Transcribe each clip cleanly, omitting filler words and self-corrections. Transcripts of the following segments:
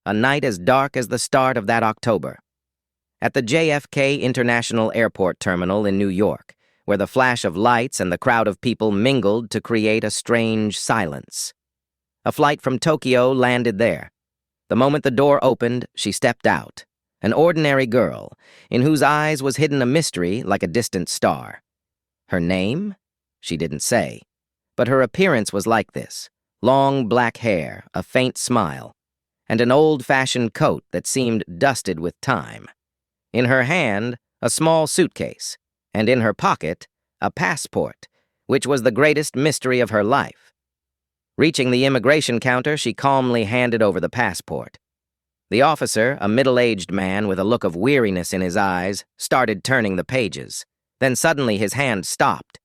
a night as dark as the start of that October. At the JFK International Airport terminal in New York, where the flash of lights and the crowd of people mingled to create a strange silence. A flight from Tokyo landed there. The moment the door opened, she stepped out, an ordinary girl, in whose eyes was hidden a mystery like a distant star. Her name? She didn't say. But her appearance was like this: long black hair, a faint smile, and an old-fashioned coat that seemed dusted with time. In her hand, a small suitcase, and in her pocket, a passport, which was the greatest mystery of her life. Reaching the immigration counter, she calmly handed over the passport. The officer, a middle-aged man with a look of weariness in his eyes, started turning the pages. Then suddenly his hand stopped.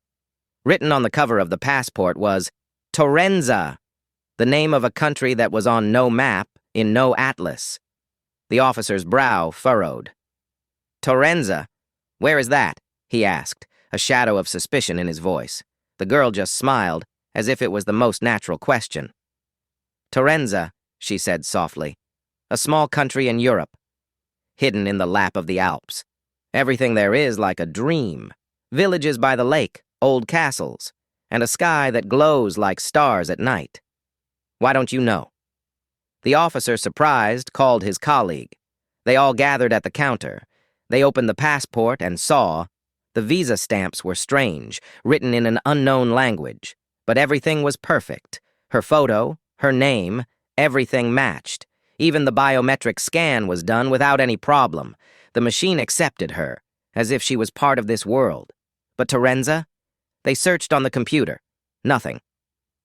Written on the cover of the passport was Torenza, the name of a country that was on no map, in no atlas. The officer's brow furrowed. Torenza? Where is that? He asked, a shadow of suspicion in his voice. The girl just smiled, as if it was the most natural question. Torenza, she said softly, a small country in Europe, hidden in the lap of the Alps. Everything there is like a dream. Villages by the lake, old castles, and a sky that glows like stars at night. Why don't you know? The officer, surprised, called his colleague. They all gathered at the counter. They opened the passport and saw the visa stamps were strange, written in an unknown language, but everything was perfect. Her photo, her name, everything matched. Even the biometric scan was done without any problem. The machine accepted her, as if she was part of this world. But Torenza? They searched on the computer. Nothing.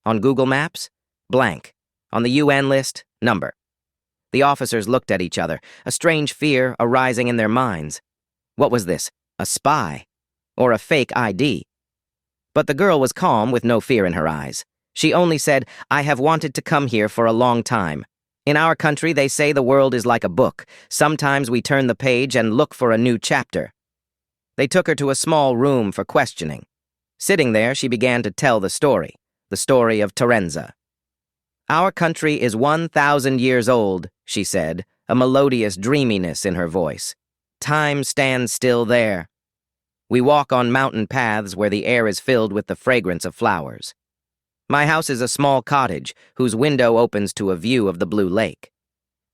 On Google Maps? Blank. On the UN list? Number. The officers looked at each other, a strange fear arising in their minds. What was this? A spy? Or a fake ID? But the girl was calm with no fear in her eyes. She only said, I have wanted to come here for a long time. In our country, they say the world is like a book. Sometimes we turn the page and look for a new chapter. They took her to a small room for questioning. Sitting there, she began to tell the story of Torenza. Our country is 1,000 years old, she said, a melodious dreaminess in her voice. Time stands still there. We walk on mountain paths where the air is filled with the fragrance of flowers. My house is a small cottage whose window opens to a view of the blue lake.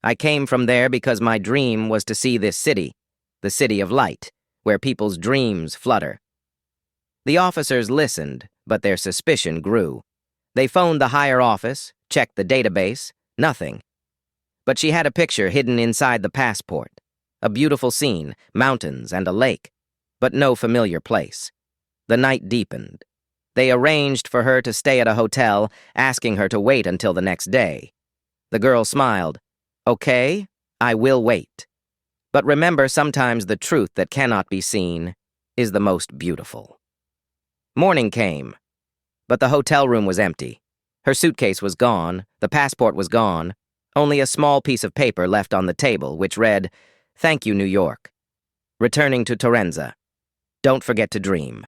I came from there because my dream was to see this city, the city of light, where people's dreams flutter. The officers listened, but their suspicion grew. They phoned the higher office, checked the database, nothing. But she had a picture hidden inside the passport. A beautiful scene, mountains and a lake, but no familiar place. The night deepened. They arranged for her to stay at a hotel, asking her to wait until the next day. The girl smiled. Okay, I will wait. But remember, sometimes the truth that cannot be seen is the most beautiful. Morning came, but the hotel room was empty. Her suitcase was gone, the passport was gone, only a small piece of paper left on the table, which read, Thank you, New York. Returning to Torenza. Don't forget to dream.